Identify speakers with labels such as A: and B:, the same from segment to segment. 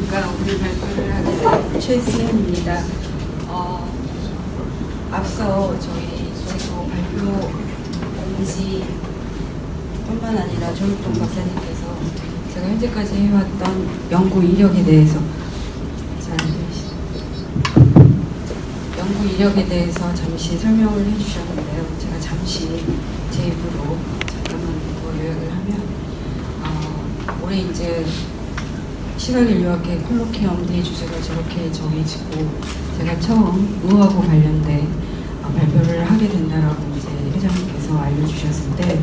A: 안녕하십니까. 오늘 발표를 하게 된 최승현입니다. 앞서 저희 발표 공지뿐만 아니라 조육동 박사님께서 제가 현재까지 해왔던 연구 이력에 대해서 잠시 설명을 해주셨는데요. 제가 잠시 제 입으로 잠깐만 요약을 하면 올해 이제 시각인류학회 콜로키엄 대주제가 저렇게 정해지고 제가 처음 의학과 관련된 발표를 하게 된다라고 이제 회장님께서 알려주셨을 때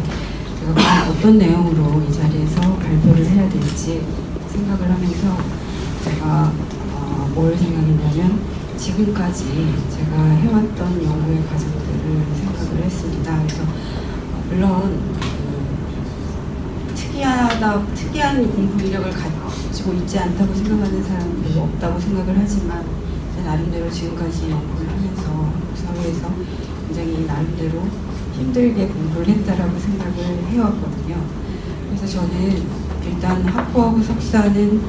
A: 제가 과연 어떤 내용으로 이 자리에서 발표를 해야 될지 생각을 하면서 제가 뭘 생각했냐면 지금까지 제가 해왔던 연구의 과정들을 생각을 했습니다. 그래서 물론 특이한 공부 이력을 가지고 있지 않다고 생각하는 사람은 별로 없다고 생각을 하지만 제 나름대로 지금까지 연구를 하면서 한국 사회에서 굉장히 나름대로 힘들게 공부를 했다라고 생각을 해왔거든요. 그래서 저는 일단 학부하고 석사는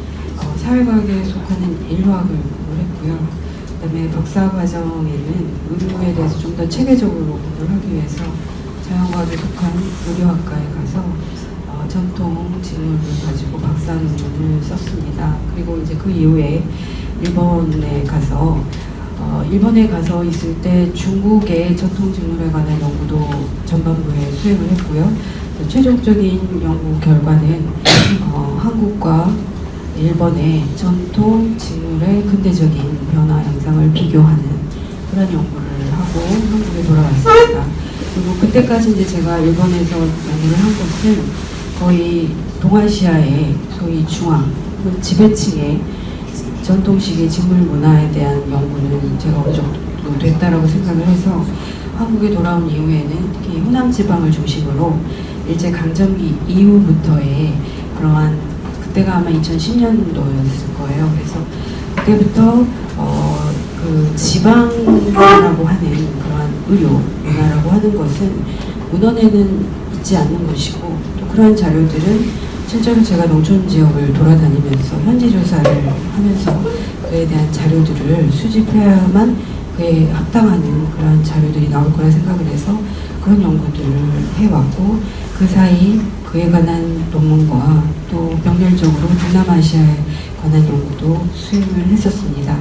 A: 사회과학에 속하는 인류학을 공부를 했고요. 그다음에 박사과정에는 의료에 대해서 좀 더 체계적으로 공부를 하기 위해서 자연과학에 속한 의료학과에 가서 전통 직물을 가지고 박사 논문을 썼습니다. 그리고 이제 그 이후에 일본에 가서 있을 때 중국의 전통 직물에 관한 연구도 전반부에 수행을 했고요. 최종적인 연구 결과는 한국과 일본의 전통 직물의 근대적인 변화 양상을 비교하는 그런 연구를 하고 한국에 돌아왔습니다. 그리고 그때까지 이제 제가 일본에서 연구를 한 것은 거의 동아시아의 소위 중앙, 지배층의 전통식의 직물 문화에 대한 연구는 제가 어느 정도 됐다라고 생각을 해서 한국에 돌아온 이후에는 특히 호남 지방을 중심으로 일제 강점기 이후부터의 그러한 그때가 아마 2010년도였을 거예요. 그래서 그때부터 그 지방이라고 하는 그러한 의료 문화라고 하는 것은 문헌에는 있지 않는 것이고 또 그러한 자료들은 실제로 제가 농촌 지역을 돌아다니면서 현지 조사를 하면서 그에 대한 자료들을 수집해야만 그에 합당하는 그런 자료들이 나올 거라 생각을 해서 그런 연구들을 해왔고 그 사이 그에 관한 논문과 또 병렬적으로 동남아시아에 관한 연구도 수행을 했었습니다.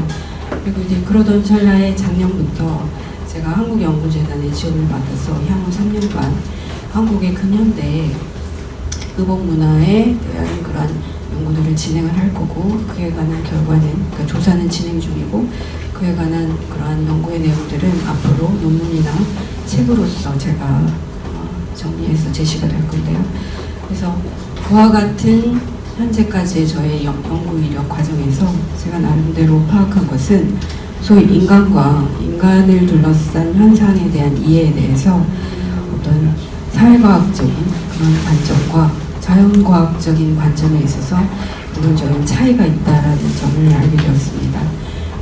A: 그리고 이제 그러던 찰나에 작년부터 제가 한국연구재단의 지원을 받아서 향후 3년간 한국의 근현대 의복문화에 대한 그러한 연구들을 진행을 할 거고 그에 관한 결과는 그러니까 조사는 진행 중이고 그에 관한 그러한 연구의 내용들은 앞으로 논문이나 책으로서 제가 정리해서 제시가 될 건데요. 그래서 그와 같은 현재까지의 저의 연구 이력 과정에서 제가 나름대로 파악한 것은 소위 인간을 둘러싼 현상에 대한 이해에 대해서 어떤 사회과학적인 그런 관점과 자연과학적인 관점에 있어서 근본적인 차이가 있다라는 점을 알게 되었습니다.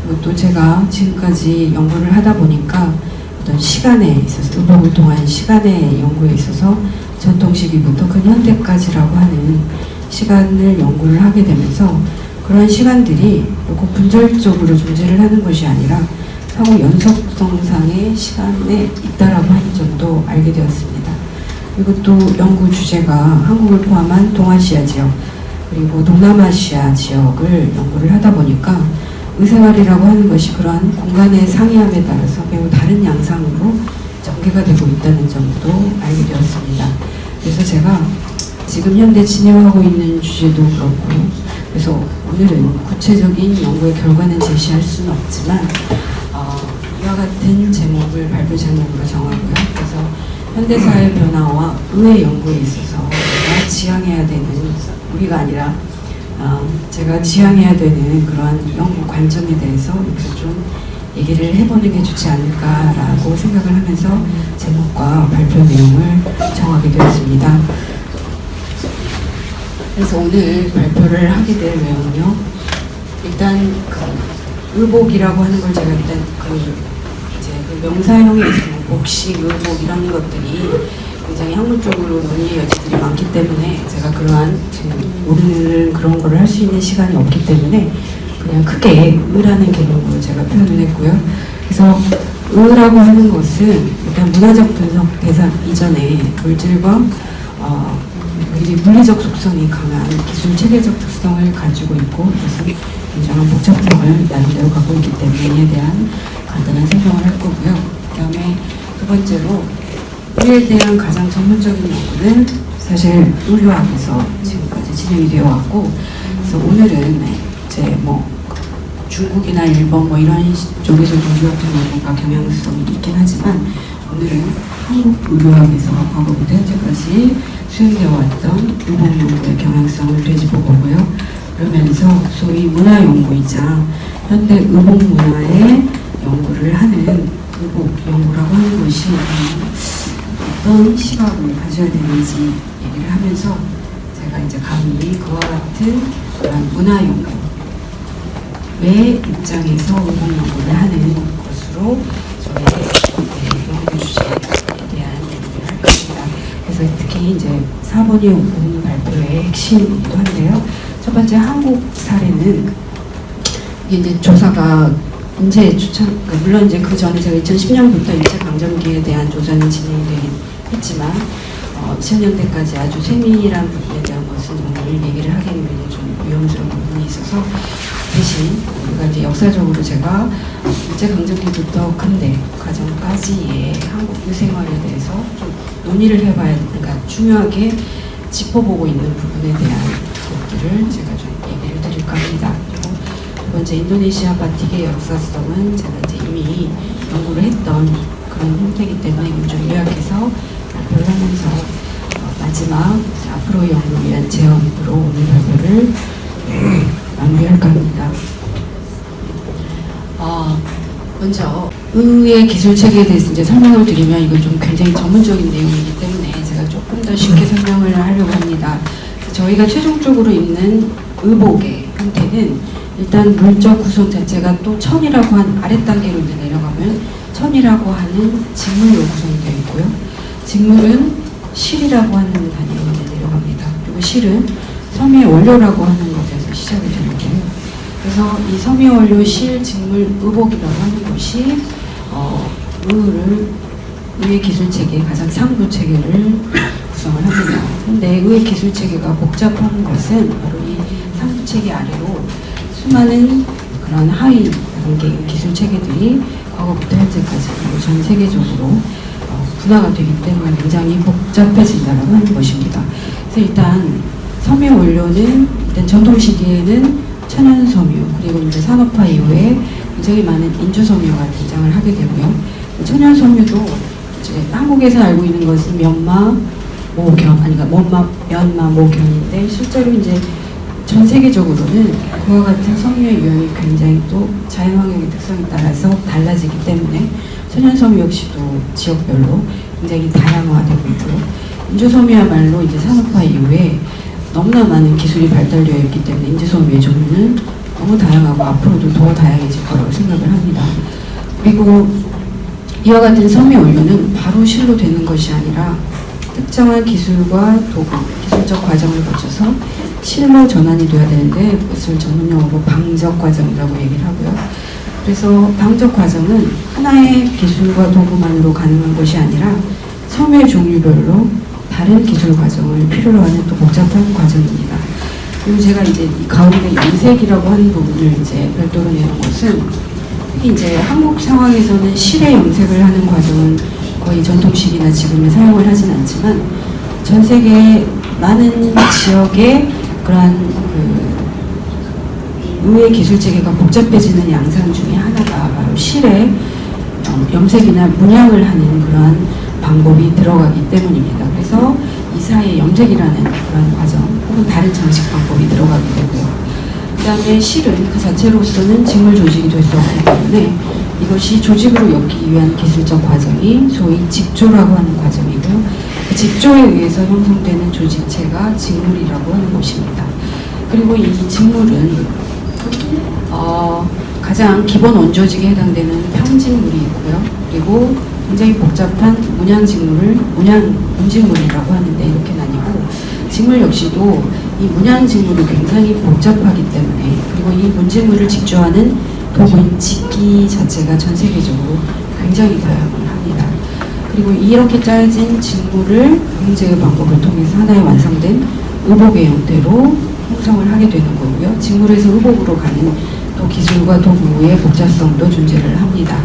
A: 그리고 또 제가 지금까지 연구를 하다 보니까 어떤 시간에 있어서 의복을 통한 시간의 연구에 있어서 전통 시기부터 근현대까지라고 하는 시간을 연구를 하게 되면서 그러한 시간들이 꼭 분절적으로 존재를 하는 것이 아니라 상호 연속성상의 시간에 있다라고 하는 점도 알게 되었습니다. 그리고 또 연구 주제가 한국을 포함한 동아시아 지역 그리고 동남아시아 지역을 연구를 하다 보니까 의생활이라고 하는 것이 그러한 공간의 상이함에 따라서 매우 다른 양상으로 전개가 되고 있다는 점도 알게 되었습니다. 그래서 제가 지금 현대 진행하고 있는 주제도 그렇고 그래서 오늘은 구체적인 연구의 결과는 제시할 수는 없지만 이와 같은 제목을 발표 제목으로 정하고요. 그래서 현대사의 변화와 의의 연구에 있어서 우리가 지향해야 되는 우리가 아니라 제가 지향해야 되는 그러한 연구 관점에 대해서 여기서 좀 얘기를 해보는 게 좋지 않을까라고 생각을 하면서 제목과 발표 내용을 정하게 되었습니다. 그래서 오늘 발표를 하게 될 내용은요. 일단 그 의복이라고 하는 걸 제가 일단 그 명사형에 있는 복식, 의복 이런 것들이 굉장히 학문적으로 논의의 여지들이 많기 때문에 제가 그러한 지금 오늘 그런 거를 할 수 있는 시간이 없기 때문에 그냥 크게 의라는 개념으로 제가 표현을 했고요. 그래서 의라고 하는 것은 일단 문화적 분석 대상 이전에 물질과 굉장히 물리적 속성이 강한 기술 체계적 특성을 가지고 있고, 그래서 굉장한 복잡성을 나름대로 갖고 있기 때문에 이에 대한 간단한 설명을 할 거고요. 그 다음에 두 번째로 의에 대한 가장 전문적인 연구는 사실 의료학에서 지금까지 진행이 되어 왔고, 그래서 오늘은 이제 뭐 중국이나 일본 뭐 이런 쪽에서도 의료학 연구가 경향성이 있긴 하지만, 오늘은 한국 의료학에서 과거부터 현재까지 수행되어 왔던 의복 연구의 경향성을 되짚어보고요. 그러면서 소위 문화 연구이자 현대 의복 문화의 연구를 하는 의복 연구라고 하는 것이 어떤 시각을 가져야 되는지 얘기를 하면서, 제가 이제 감히 그와 같은 그런 문화 연구의 입장에서 의복 연구를 하는 것으로 저의 연구 주제에 대한 얘기를 할 것입니다. 그래서 특히 이제 4번이 오늘 발표의 핵심이기도 한데요. 첫 번째 한국 사례는 이제 조사가 인재 추천, 물론 이제 그 전에 제가 2010년부터 인재 강점기에 대한 조사는 진행되긴 했지만 2000년대까지 아주 세밀한 부분에 대한 것은 오늘 얘기를 하기에는 좀 위험스러운 부분이 있어서, 대신 우리가 이제 역사적으로 제가 인재 강점기부터 근대 과정까지의 한국 의생활에 대해서 좀 논의를 해봐야, 그러니까 중요하게 짚어보고 있는 부분에 대한 것들을 제가 좀 얘기를 드릴까 합니다. 그리고 두 번째 인도네시아 바틱의 역사성은 제가 이제 이미 연구를 했던 그런 형태이기 때문에 이걸 좀 요약해서 발표를 하면서 마지막 앞으로의 연구를 위한 제언으로 오늘 발표를 마무리할까 합니다. 먼저 의의 기술 체계에 대해서 이제 설명을 드리면 이건 좀 굉장히 전문적인 내용이기 때문에 제가 조금 더 쉽게 설명을 하려고 합니다. 저희가 최종적으로 입는 의복의 형태는 일단 물적 구성 자체가 또 천이라고 한 아랫단계로 이제 내려가면 천이라고 하는 직물로 구성이 되어 있고요. 직물은 실이라고 하는 단위로 이제 내려갑니다. 그리고 실은 섬유의 원료라고 하는 것에서 시작이 되는데요. 그래서 이 섬유 원료 실 직물 의복이라고 하는 것이 의의 기술 체계의 가장 상부 체계를 구성을 합니다. 근데 의의 기술 체계가 복잡한 것은 바로 이 상부 체계 아래로 수많은 그런 하위 단계의 기술 체계들이 과거부터 현재까지 전 세계적으로 분화가 되기 때문에 굉장히 복잡해진다고 하는 것입니다. 그래서 일단 섬유 원료는 일단 전통 시기에는 천연 섬유, 그리고 이제 산업화 이후에 굉장히 많은 인조 섬유가 등장을 하게 되고요. 천연 섬유도 이제 한국에서 알고 있는 것은 면마, 모견, 면마, 모견인데 실제로 이제 전 세계적으로는 그와 같은 섬유의 유형이 굉장히 또 자연환경의 특성에 따라서 달라지기 때문에 천연 섬유 역시도 지역별로 굉장히 다양화되고 있고요. 인조 섬유야말로 이제 산업화 이후에 너무나 많은 기술이 발달되어 있기 때문에 인조섬유의 종류는 너무 다양하고 앞으로도 더 다양해질 거라고 생각을 합니다. 그리고 이와 같은 섬유 원료는 바로 실로 되는 것이 아니라 특정한 기술과 도구, 기술적 과정을 거쳐서 실로 전환이 되어야 되는데, 그것을 전문용어로 방적 과정이라고 얘기를 하고요. 그래서 방적 과정은 하나의 기술과 도구만으로 가능한 것이 아니라 섬유의 종류별로 다른 기술 과정을 필요로 하는 또 복잡한 과정입니다. 그리고 제가 이제 이 가운데 염색이라고 하는 부분을 이제 별도로 내는 것은, 특히 이제 한국 상황에서는 실의 염색을 하는 과정은 거의 전통식이나 지금은 사용을 하진 않지만, 전 세계 많은 지역의 그러한 의의 기술 체계가 복잡해지는 양상 중에 하나가 바로 실의 염색이나 문양을 하는 그러한 방법이 들어가기 때문입니다. 그래서 이 사이에 염색이라는 그런 과정 혹은 다른 장식 방법이 들어가게 되고요. 그 다음에 실은 그 자체로서는 직물 조직이 될 수 없기 때문에 이것이 조직으로 엮기 위한 기술적 과정이 소위 직조라고 하는 과정이고, 그 직조에 의해서 형성되는 조직체가 직물이라고 하는 것입니다. 그리고 이 직물은 가장 기본 원조직에 해당되는 평직물이 있고요. 그리고 굉장히 복잡한 문양직물을 문직물이라고 하는데 이렇게 나뉘고, 직물 역시도 이 문양직물이 굉장히 복잡하기 때문에, 그리고 이 문제물을 직조하는 도구인 직기 자체가 전 세계적으로 굉장히 다양합니다. 그리고 이렇게 짜여진 직무를 경제의 방법을 통해서 하나의 완성된 의복의 형태로 형성을 하게 되는 거고요. 직무에서 의복으로 가는 또 기술과 도구의 복잡성도 존재를 합니다.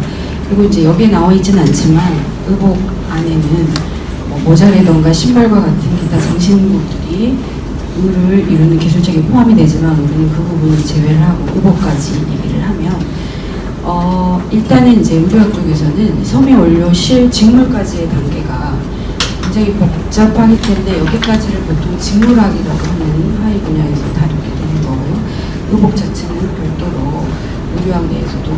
A: 그리고 이제 여기에 나와 있지는 않지만 의복 안에는 뭐 모자라던가 신발과 같은 기타 장신구들이 의를 이루는 기술책에 포함이 되지만 우리는 그 부분을 제외를 하고 의복까지 얘기를 하면 일단은 이제 의료학 쪽에서는 섬유 원료 실 직물까지의 단계가 굉장히 복잡하기 때문에 여기까지를 보통 직물학이라고 하는 하위 분야에서 다루게 되는 거고요. 의복 자체는 별도로 의료학 내에서도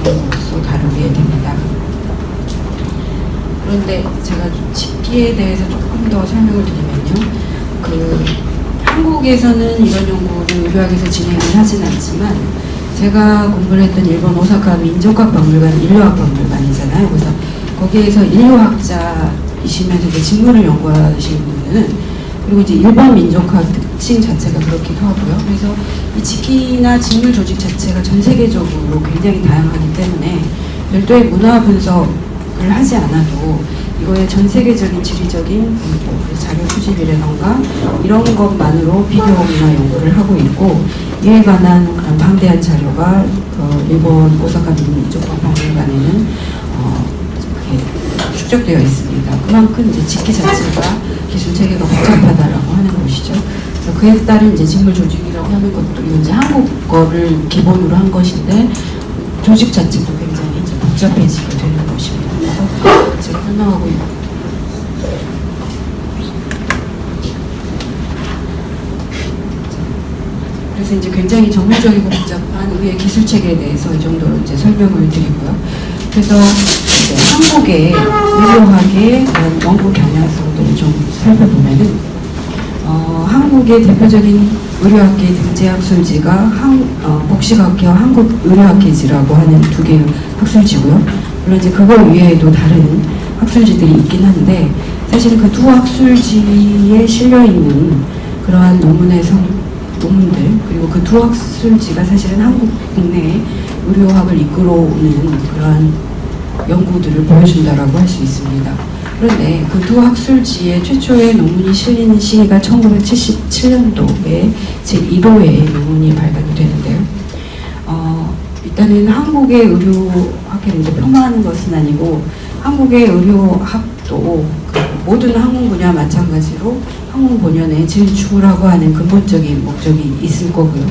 A: 의복으로서 다루게 됩니다. 그런데 제가 직기에 대해서 조금 더 설명을 드리면요. 한국에서는 이런 연구를 의료학에서 진행을 하진 않지만 제가 공부를 했던 일본 오사카 민족학 박물관 인류학 박물관이잖아요. 그래서 거기에서 인류학자이시면서 이제 직물을 연구하시는 분들은 그리고 이제 일본 민족학 특징 자체가 그렇기도 하고요. 그래서 이 직기나 직물 조직 자체가 전 세계적으로 굉장히 다양하기 때문에 별도의 문화 분석을 하지 않아도 이거의 전 세계적인 지리적인 자료 수집이라던가 이런 것만으로 비교나 연구를 하고 있고 이에 관한 그런 방대한 자료가 일본 오사카 민족학 박물관에는 축적되어 있습니다. 그만큼 이제 직기 자체가 기술 체계가 복잡하다라고 하는 것이죠. 그래서 그에 따른 이제 직물 조직이라고 하는 것도 이제 한국 거를 기본으로 한 것인데 조직 자체도 굉장히 이제 복잡해지게 되는 것입니다. 그래서 제가 설명하고 있는 그래서 이제 굉장히 전문적이고 복잡한 의의 기술 체계에 대해서 이 정도로 이제 설명을 드리고요. 그래서 이제 한국의 의료학의 그런 연구 경향성들을 좀 살펴보면은 한국의 대표적인 의료학계 등재 학술지가 복식학회와 한국의료학회지라고 하는 두 개의 학술지고요. 물론 이제 그거 외에도 다른 학술지들이 있긴 한데 사실 그 두 학술지에 실려 있는 그러한 논문들 그리고 그 두 학술지가 사실은 한국 국내의 의료학을 이끌어오는 그러한 연구들을 보여준다라고 할 수 있습니다. 그런데 그 두 학술지의 최초의 논문이 실린 시기가 1977년도에 제1호의 논문이 발간이 되는데요. 일단은 한국의 의료학회를 이제 폄하하는 것은 아니고 한국의 의료학도 모든 학문 분야 마찬가지로 학문 본연의 진출하고 하는 근본적인 목적이 있을 거고요.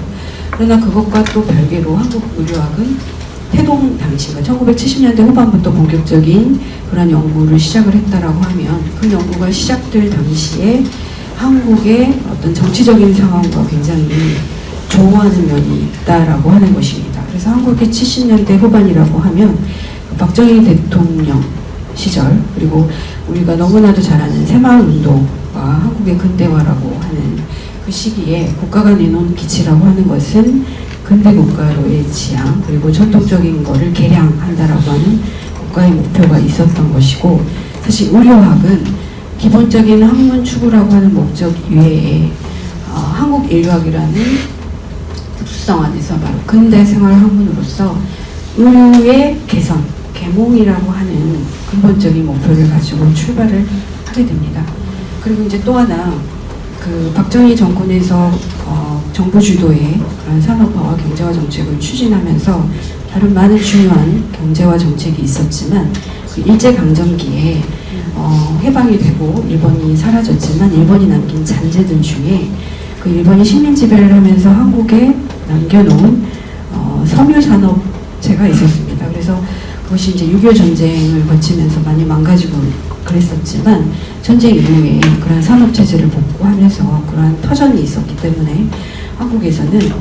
A: 그러나 그것과 또 별개로 한국 의료학은 태동 당시가 1970년대 후반부터 본격적인 그런 연구를 시작을 했다라고 하면 그 연구가 시작될 당시에 한국의 어떤 정치적인 상황과 굉장히 조화하는 면이 있다라고 하는 것입니다. 그래서 한국의 70년대 후반이라고 하면 박정희 대통령 시절 그리고 우리가 너무나도 잘 아는 새마을운동과 한국의 근대화라고 하는 그 시기에 국가가 내놓은 기치라고 하는 것은 근대 국가로의 지향 그리고 전통적인 거를 개량한다라고 하는 국가의 목표가 있었던 것이고 사실 의료학은 기본적인 학문 추구라고 하는 목적 이외에 한국 인류학이라는 특수성 안에서 바로 근대 생활 학문으로서 의료의 개선, 계몽이라고 하는 근본적인 목표를 가지고 출발을 하게 됩니다. 그리고 이제 또 하나 그 박정희 정권에서 정부 주도의 그런 산업화와 경제화 정책을 추진하면서 다른 많은 중요한 경제화 정책이 있었지만 그 일제강점기에 해방이 되고 일본이 사라졌지만 일본이 남긴 잔재들 중에 그 일본이 식민 지배를 하면서 한국에 남겨놓은 섬유산업체가 있었습니다. 그래서 그것이 이제 6.25 전쟁을 거치면서 많이 망가지고 그랬었지만 전쟁 이후에 그러한 산업체제를 복구하면서 그러한 터전이 있었기 때문에 한국에서는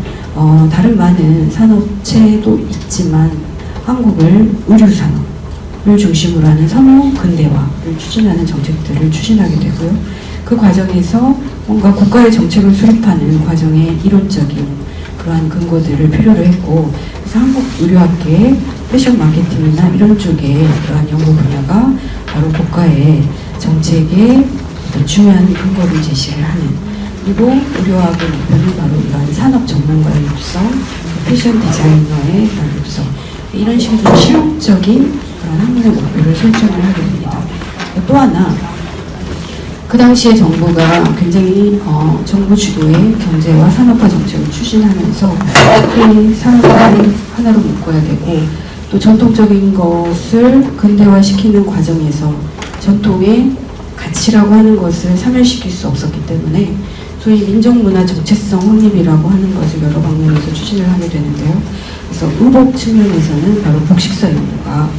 A: 다른 많은 산업체도 있지만 한국을 의료산업을 중심으로 하는 섬유 근대화를 추진하는 정책들을 추진하게 되고요. 그 과정에서 뭔가 국가의 정책을 수립하는 과정에 이론적인 그러한 근거들을 필요로 했고 그래서 한국 의료학계의 패션 마케팅이나 이런 쪽의 그러한 연구 분야가 바로 국가의 정책에 중요한 근거를 제시를 하는 그리고 의료학의 목표는 바로 이러한 산업 정책 전문가의 육성, 패션 디자이너의 그런 육성, 이런 식의 좀 실용적인 그런 학문의 목표를 설정을 하게 됩니다. 또 하나, 그 당시에 정부가 굉장히 정부 주도의 경제와 산업화 정책을 추진하면서 이 산업화를 하나로 묶어야 되고, 또 전통적인 것을 근대화시키는 과정에서 전통의 가치라고 하는 것을 사멸시킬 수 없었기 때문에 소위 민족문화 정체성 확립이라고 하는 것을 여러 방면에서 추진을 하게 되는데요. 그래서 의복 측면에서는 바로 복식사 연구가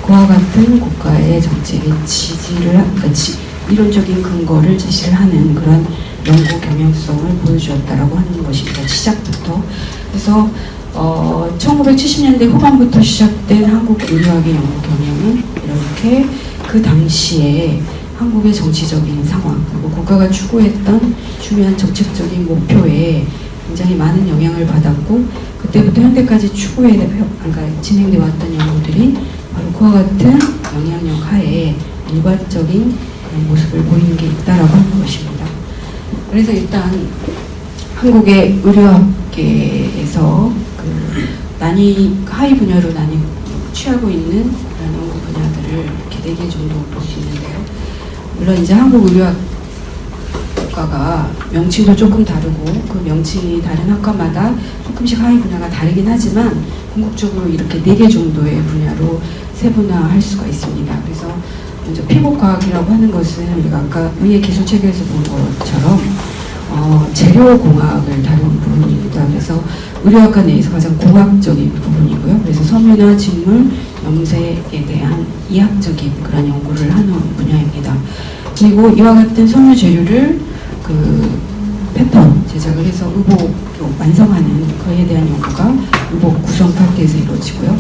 A: 그와 같은 국가의 정책에 이론적인 근거를 제시를 하는 그런 연구 경향성을 보여주었다라고 하는 것입니다. 시작부터. 그래서 1970년대 후반부터 시작된 한국 의료학의 연구 경향은 이렇게 그 당시에 한국의 정치적인 상황, 그리고 국가가 추구했던 중요한 정책적인 목표에 굉장히 많은 영향을 받았고, 그때부터 현대까지 진행되어 왔던 연구들이 바로 그와 같은 영향력 하에 일관적인 그런 모습을 보이는 게 있다라고 하는 것입니다. 그래서 일단 한국의 의료학계에서 하위 분야로 취하고 있는 그런 연구 분야들을 이렇게 4개 정도 볼 수 있는데요. 물론 이제 한국 의료학과가 명칭도 조금 다르고 그 명칭이 다른 학과마다 조금씩 하위 분야가 다르긴 하지만 궁극적으로 이렇게 4개 정도의 분야로 세분화할 수가 있습니다. 그래서 먼저 피복과학이라고 하는 것은 우리가 아까 의예 기술체계에서 본 것처럼 재료공학을 다루는 부분입니다. 그래서 의료학과 내에서 가장 공학적인 부분이고요. 그래서 섬유나 직물, 염색에 대한 이학적인 그런 연구를 하는 분야입니다. 그리고 이와 같은 섬유 재료를 패턴 제작을 해서 의복으로 완성하는 그에 대한 연구가 의복 구성 파트에서 이루어지고요.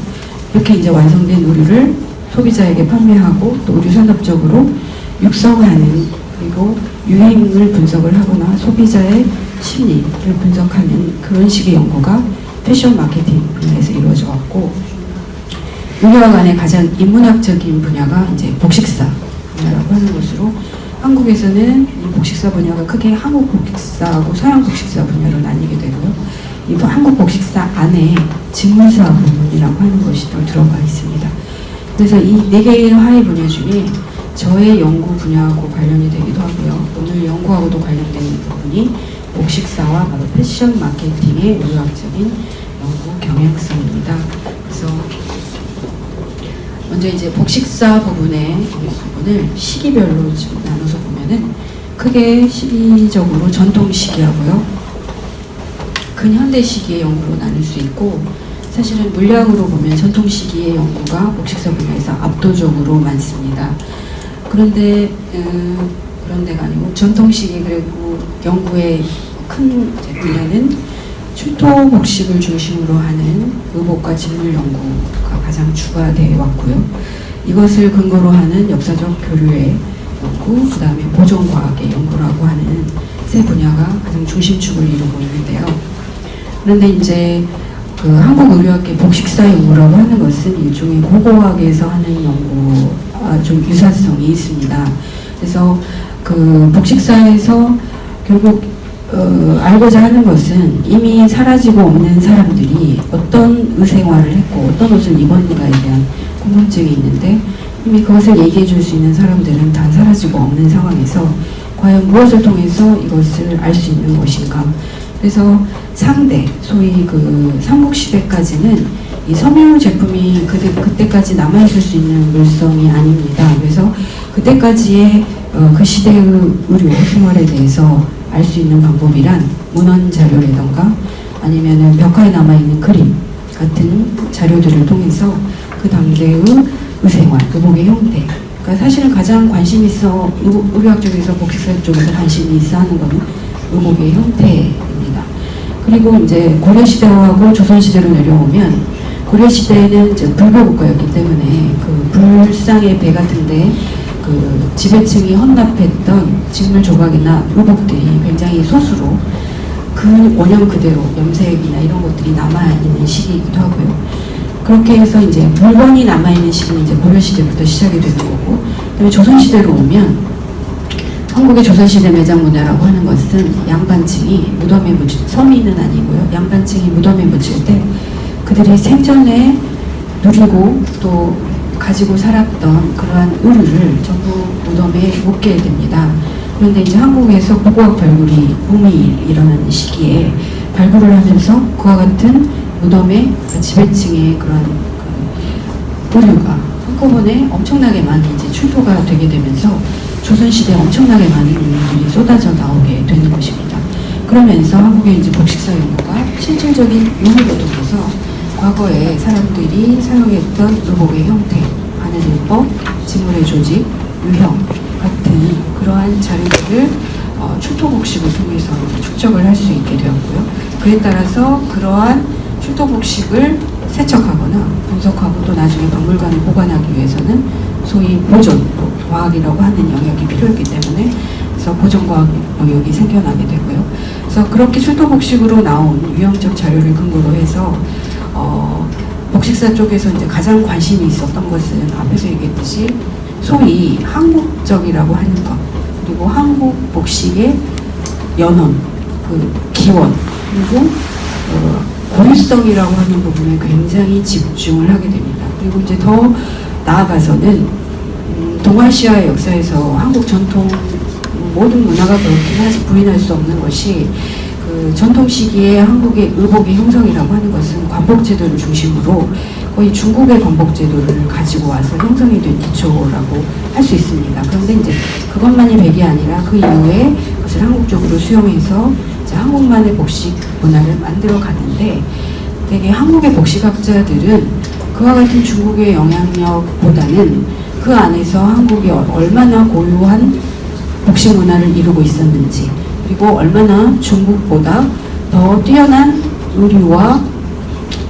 A: 이렇게 이제 완성된 의류를 소비자에게 판매하고 또 의류 산업적으로 육성하는, 그리고 유행을 분석을 하거나 소비자의 심리를 분석하는 그런 식의 연구가 패션 마케팅 분야에서 이루어져 왔고, 의료학 안에 가장 인문학적인 분야가 이제 복식사 분야라고 하는 것으로, 한국에서는 이 복식사 분야가 크게 한국 복식사하고 서양 복식사 분야로 나뉘게 되고요. 이 한국 복식사 안에 직물사 부분이라고 하는 것이 또 들어가 있습니다. 그래서 이 4개의 하위 분야 중에 저의 연구 분야하고 관련이 되기도 하고요. 오늘 연구하고도 관련된 부분이 복식사와 바로 패션 마케팅의 의학적인 연구 경향성입니다. 그래서 먼저 이제 복식사 부분의 연구 부분을 시기별로 좀 나눠서 보면은 크게 시기적으로 전통 시기하고요, 근현대 시기의 연구로 나눌 수 있고, 사실은 물량으로 보면 전통 시기의 연구가 복식사 분야에서 압도적으로 많습니다. 그런데 그런 데가 아니고 전통 시기 그리고 연구의 큰 분야는 출토 복식을 중심으로 하는 의복과 직물 연구가 가장 주가되어 왔고요. 이것을 근거로 하는 역사적 교류의 연구, 그 다음에 보존과학의 연구라고 하는 세 분야가 가장 중심축을 이루고 있는데요. 그런데 이제 한국의료학계 복식사 연구라고 하는 것은 일종의 고고학에서 하는 연구와 좀 유사성이 있습니다. 그래서 복식사에서 결국 알고자 하는 것은 이미 사라지고 없는 사람들이 어떤 의생활을 했고 어떤 옷을 입었는가에 대한 궁금증이 있는데, 이미 그것을 얘기해 줄 수 있는 사람들은 다 사라지고 없는 상황에서 과연 무엇을 통해서 이것을 알 수 있는 것인가. 그래서 상대, 소위 삼국시대까지는 이 섬유 제품이 그때까지 남아있을 수 있는 물성이 아닙니다. 그래서 그때까지의 그 시대의 의료 생활에 대해서 알 수 있는 방법이란 문헌 자료라던가 아니면은 벽화에 남아있는 그림 같은 자료들을 통해서 그 당대의 의생활, 의복의 형태, 그러니까 사실은 가장 관심 있어, 의료학 쪽에서 복식사 쪽에서 관심이 있어 하는 것은 의복의 형태입니다. 그리고 이제 고려시대하고 조선시대로 내려오면, 고려시대는 이제 불교 국가였기 때문에 불상의 배 같은데 지배층이 헌납했던 직물 조각이나 의복들이 굉장히 소수로 그 원형 그대로 염색이나 이런 것들이 남아있는 시기이기도 하고요. 그렇게 해서 이제 물건이 남아있는 시기는 이제 고려시대부터 시작이 되는 거고, 그다음에 조선시대로 오면 한국의 조선시대 매장 문화라고 하는 것은 양반층이 무덤에 묻힌, 서민은 아니고요, 양반층 지배층이 무덤에 묻힐 때 그들이 생전에 누리고 또 가지고 살았던 그러한 의류를 전부 무덤에 묻게 됩니다. 그런데 이제 한국에서 고고학 발굴이 붐이 일어나는 시기에 발굴을 하면서 그와 같은 무덤의 지배층의 그런 의류가 한꺼번에 엄청나게 많이 이제 출토가 되게 되면서 조선시대에 엄청나게 많은 유물들이 쏟아져 나오게 되는 것입니다. 그러면서 한국의 이제 복식사 연구가 실질적인 유물을 통해서 과거에 사람들이 사용했던 의복의 형태, 바느질법, 직물의 조직, 유형 같은 그러한 자료들을 출토복식을 통해서 축적을 할 수 있게 되었고요. 그에 따라서 그러한 출토복식을 세척하거나 분석하고 또 나중에 박물관에 보관하기 위해서는 소위 보존, 과학이라고 하는 영역이 필요했기 때문에 그래서 보존과학 영역이 생겨나게 되고요. 그래서 그렇게 출토복식으로 나온 유형적 자료를 근거로 해서 복식사 쪽에서 이제 가장 관심이 있었던 것은 앞에서 얘기했듯이 소위 한국적이라고 하는 것, 그리고 한국 복식의 연원, 그 기원, 그리고 고유성이라고 하는 부분에 굉장히 집중을 하게 됩니다. 그리고 이제 더 나아가서는 동아시아의 역사에서 한국 전통 모든 문화가 그렇긴 하지 부인할 수 없는 것이 그 전통 시기에 한국의 의복의 형성이라고 하는 것은 관복제도를 중심으로 거의 중국의 관복제도를 가지고 와서 형성이 된 기초라고 할 수 있습니다. 그런데 이제 그것만이 백이 아니라 그 이후에 그것을 한국적으로 수용해서 이제 한국만의 복식 문화를 만들어 가는데 되게 한국의 복식학자들은 그와 같은 중국의 영향력보다는 그 안에서 한국이 얼마나 고유한 복식 문화를 이루고 있었는지 그리고 얼마나 중국보다 더 뛰어난 의류와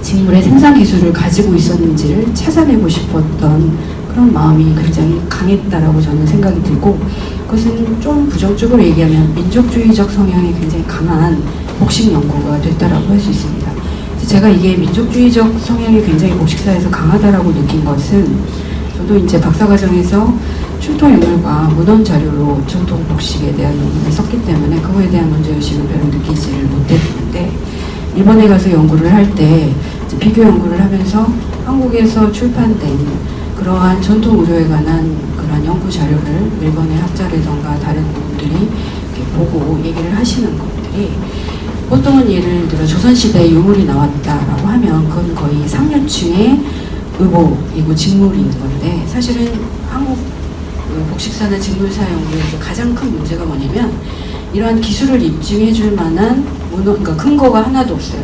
A: 직물의 생산 기술을 가지고 있었는지를 찾아내고 싶었던 그런 마음이 굉장히 강했다라고 저는 생각이 들고 그것은 좀 부정적으로 얘기하면 민족주의적 성향이 굉장히 강한 복식 연구가 됐다라고 할 수 있습니다. 제가 이게 민족주의적 성향이 굉장히 복식사에서 강하다라고 느낀 것은 저도 이제 박사과정에서 출토 유물과 문헌 자료로 전통 복식에 대한 논문을 썼기 때문에 그거에 대한 문제의식을 별로 느끼지를 못했는데 일본에 가서 연구를 할 때 비교 연구를 하면서 한국에서 출판된 그러한 전통 의료에 관한 그러한 연구 자료를 일본의 학자라던가 다른 분들이 이렇게 보고 얘기를 하시는 것들이 보통은 예를 들어 조선시대에 유물이 나왔다라고 하면 그건 거의 상류층의 의복이고 직물인 건데 사실은 한국 복식사나 직물사 연구의 가장 큰 문제가 뭐냐면 이러한 기술을 입증해 줄 만한 그러니까 근거가 하나도 없어요.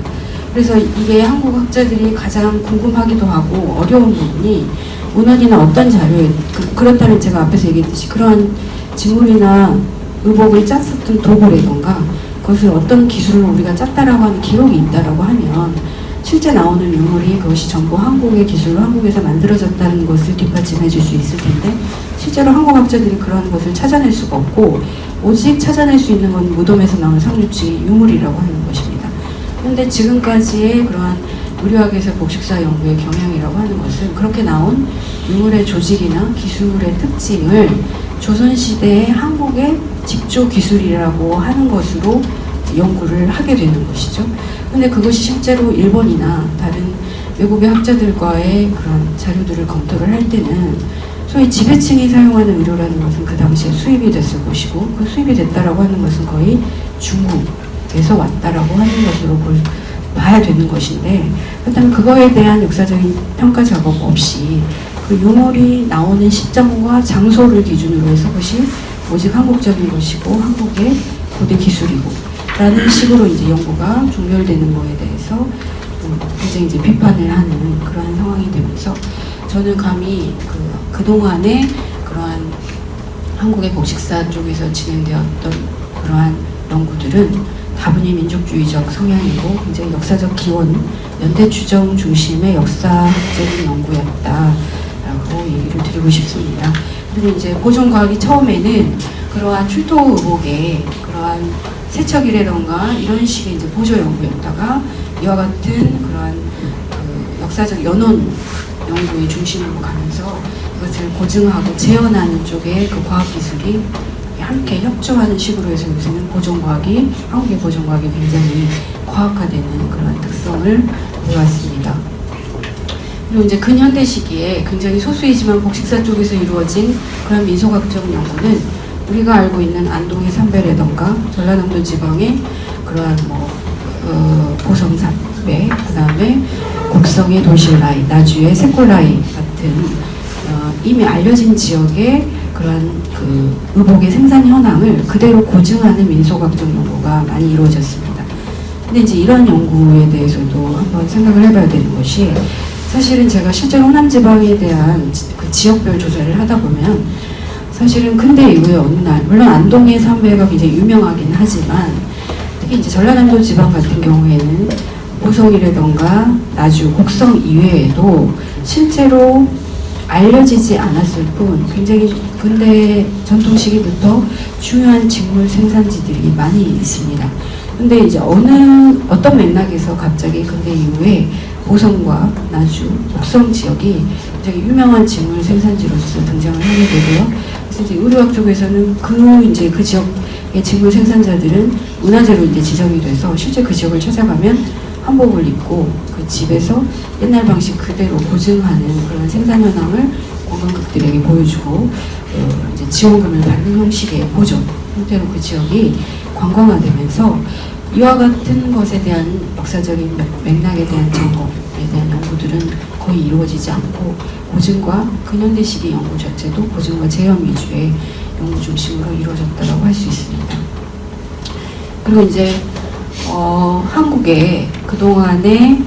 A: 그래서 이게 한국 학자들이 가장 궁금하기도 하고 어려운 부분이 문헌이나 어떤 자료에 그렇다면 제가 앞에서 얘기했듯이 그러한 직물이나 의복을 짰었던 도구라던가 그것을 어떤 기술로 우리가 짰다라고 하는 기록이 있다라고 하면 실제 나오는 유물이 그것이 전부 한국의 기술로 한국에서 만들어졌다는 것을 뒷받침해 줄 수 있을 텐데 실제로 한국 학자들이 그런 것을 찾아낼 수가 없고 오직 찾아낼 수 있는 건 무덤에서 나온 상류층의 유물이라고 하는 것입니다. 그런데 지금까지의 그러한 의료학에서 복식사 연구의 경향이라고 하는 것은 그렇게 나온 유물의 조직이나 기술의 특징을 조선시대의 한국의 직조 기술이라고 하는 것으로 연구를 하게 되는 것이죠. 근데 그것이 실제로 일본이나 다른 외국의 학자들과의 그런 자료들을 검토를 할 때는 소위 지배층이 사용하는 의료라는 것은 그 당시에 수입이 됐을 것이고 그 수입이 됐다라고 하는 것은 거의 중국에서 왔다라고 하는 것으로 봐야 되는 것인데 그렇다면 그거에 대한 역사적인 평가 작업 없이 그 유물이 나오는 시점과 장소를 기준으로 해서 그것이 오직 한국적인 것이고 한국의 고대 기술이고 라는 식으로 이제 연구가 종결되는 거에 대해서 굉장히 이제 비판을 하는 그러한 상황이 되면서 저는 감히 그동안의 그러한 한국의 복식사 쪽에서 진행되었던 그러한 연구들은 다분히 민족주의적 성향이고 굉장히 역사적 기원, 연대 추정 중심의 역사적인 연구였다라고 얘기를 드리고 싶습니다. 그리고 이제 보존과학이 처음에는 그러한 출토 의복의 그러한 세척이라던가 이런 식의 이제 보조 연구였다가 이와 같은 그러한 역사적 연원 연구의 중심으로 가면서 이것을 고증하고 재현하는 쪽에 그 과학 기술이 함께 협조하는 식으로 해서 요새는 보존과학이 한국의 보존과학이 굉장히 과학화되는 그런 특성. 특성을 보여왔습니다. 그리고 이제 근현대 시기에 굉장히 소수이지만 복식사 쪽에서 이루어진 그런 민속학적 연구는 우리가 알고 있는 안동의 삼배라던가 전라남도 지방의 그러한 보성 삼배, 그 다음에 곡성의 돌실라이, 나주의 새골라이 같은 이미 알려진 지역의 그러한 그 의복의 생산 현황을 그대로 고증하는 민속학적 연구가 많이 이루어졌습니다. 근데 이제 이런 연구에 대해서도 한번 생각을 해봐야 되는 것이, 사실은 제가 실제로 호남 지방에 대한 그 지역별 조사를 하다 보면 사실은 근대 이후에 어느 날, 물론 안동의 삼배가 굉장히 유명하긴 하지만 특히 이제 전라남도 지방 같은 경우에는 보성이라던가 나주, 곡성 이외에도 실제로 알려지지 않았을 뿐 굉장히 근대 전통 시기부터 중요한 직물 생산지들이 많이 있습니다. 근데 이제 어떤 맥락에서 갑자기 근대 이후에 보성과 나주, 곡성 지역이 굉장히 유명한 직물 생산지로서 등장을 하게 되고요. 그래서 이제 의료학 쪽에서는 그 지역의 직물 생산자들은 문화재로 이제 지정이 돼서 실제 그 지역을 찾아가면 한복을 입고 그 집에서 옛날 방식 그대로 보증하는 그런 생산 현황을 관광객들에게 보여주고 이제 지원금을 받는 형식의 보존 형태로 그 지역이 관광화되면서 이와 같은 것에 대한 역사적인 맥락에 대한 점검에 대한 연구들은 거의 이루어지지 않고 보증과 근현대 시기 연구 자체도 보증과 재현 위주의 연구 중심으로 이루어졌다고 할 수 있습니다. 그리고 이제 한국의 그동안의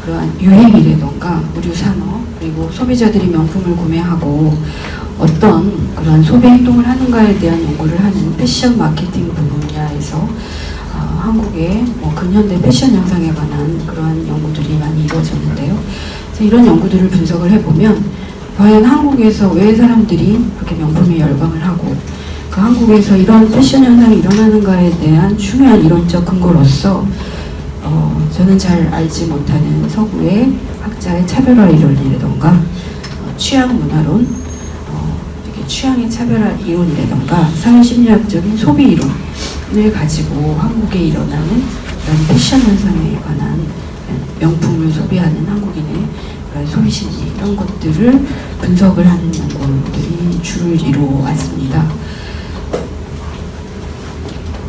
A: 그러한 유행이라던가 의류 산업, 그리고 소비자들이 명품을 구매하고 어떤 그런 소비 행동을 하는가에 대한 연구를 하는 패션 마케팅 분야에서 한국의 근현대 패션 현상에 관한 그러한 연구들이 많이 이루어졌는데요. 그래서 이런 연구들을 분석을 해보면 과연 한국에서 왜 사람들이 그렇게 명품에 열광을 하고 그 한국에서 이런 패션 현상이 일어나는가에 대한 중요한 이론적 근거로서 저는 잘 알지 못하는 서구의 학자의 차별화 이론이라던가 취향 문화론, 취향의 차별화 이론이라던가 사회심리학적인 소비 이론을 가지고 한국에 일어나는 그런 패션 현상에 관한 명품을 소비하는 한국인의 그런 소비 심리, 이런 것들을 분석을 하는 연구들이 줄을 이루어 왔습니다.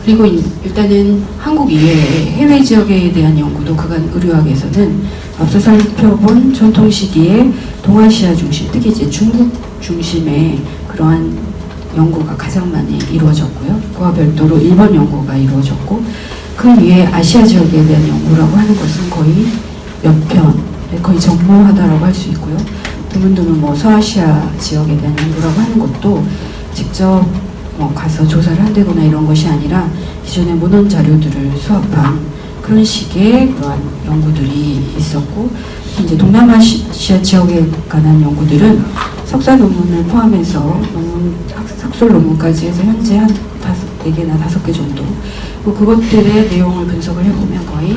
A: 그리고 일단은 한국 이외의 해외 지역에 대한 연구도 그간 의료학에서는 앞서 살펴본 전통 시기의 동아시아 중심, 특히 이제 중국 중심의 그러한 연구가 가장 많이 이루어졌고요. 그와 별도로 일본 연구가 이루어졌고, 그 위에 아시아 지역에 대한 연구라고 하는 것은 거의 몇 편, 거의 전무하다라고 할 수 있고요. 드문드문 서아시아 지역에 대한 연구라고 하는 것도 직접 가서 조사를 한다거나 이런 것이 아니라 기존의 문헌 자료들을 수합한 그런 식의 그러한 연구들이 있었고, 이제 동남아시아 지역에 관한 연구들은 석사 논문을 포함해서 학술 논문까지 해서 현재 한 4개나 5개 정도, 그것들의 내용을 분석을 해보면 거의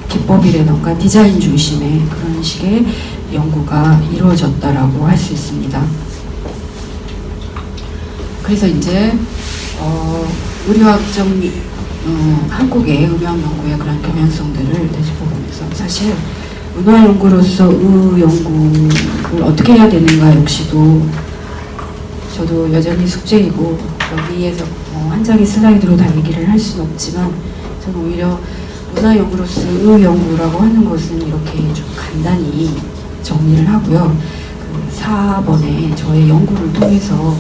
A: 기법이라던가 디자인 중심의 그런 식의 연구가 이루어졌다라고 할 수 있습니다. 그래서 이제 의료학적 한국의 의료학 연구의 그런 경향성들을 되짚어보면서 사실 문화 연구로서 의 연구를 어떻게 해야 되는가 역시도 저도 여전히 숙제이고, 여기에서 한 장의 슬라이드로 다 얘기를 할 수는 없지만 저는 오히려 문화 연구로서 의 연구라고 하는 것은 이렇게 좀 간단히 정리를 하고요. 그 4번에 저의 연구를 통해서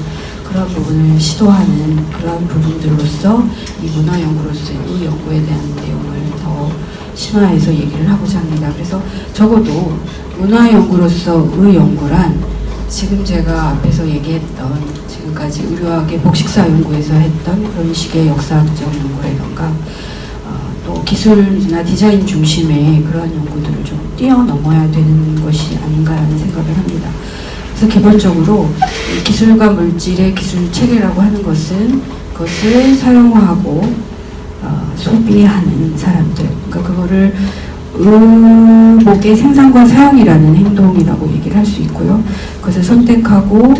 A: 그런 부분을 시도하는 그런 부분들로서 이 문화 연구로서의 이 연구에 대한 내용을 더 심화해서 얘기를 하고자 합니다. 그래서 적어도 문화 연구로서의 연구란 지금 제가 앞에서 얘기했던 지금까지 의료학의 복식사 연구에서 했던 그런 식의 역사학적 연구라던가 또 기술이나 디자인 중심의 그러한 연구들을 좀 뛰어넘어야 되는 것이 아닌가라는 생각을 합니다. 그래서 기본적으로 기술과 물질의 기술 체계라고 하는 것은 그것을 사용하고 소비하는 사람들, 그러니까 그거를 의복의 생산과 사용이라는 행동이라고 얘기를 할 수 있고요. 그것을 선택하고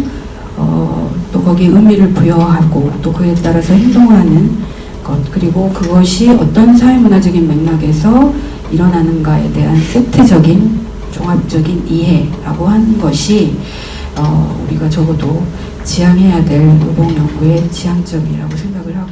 A: 또 거기에 의미를 부여하고 또 그에 따라서 행동하는 것, 그리고 그것이 어떤 사회문화적인 맥락에서 일어나는가에 대한 세트적인 종합적인 이해라고 하는 것이 우리가 적어도 지향해야 될 의복 연구의 지향점이라고 생각을 하고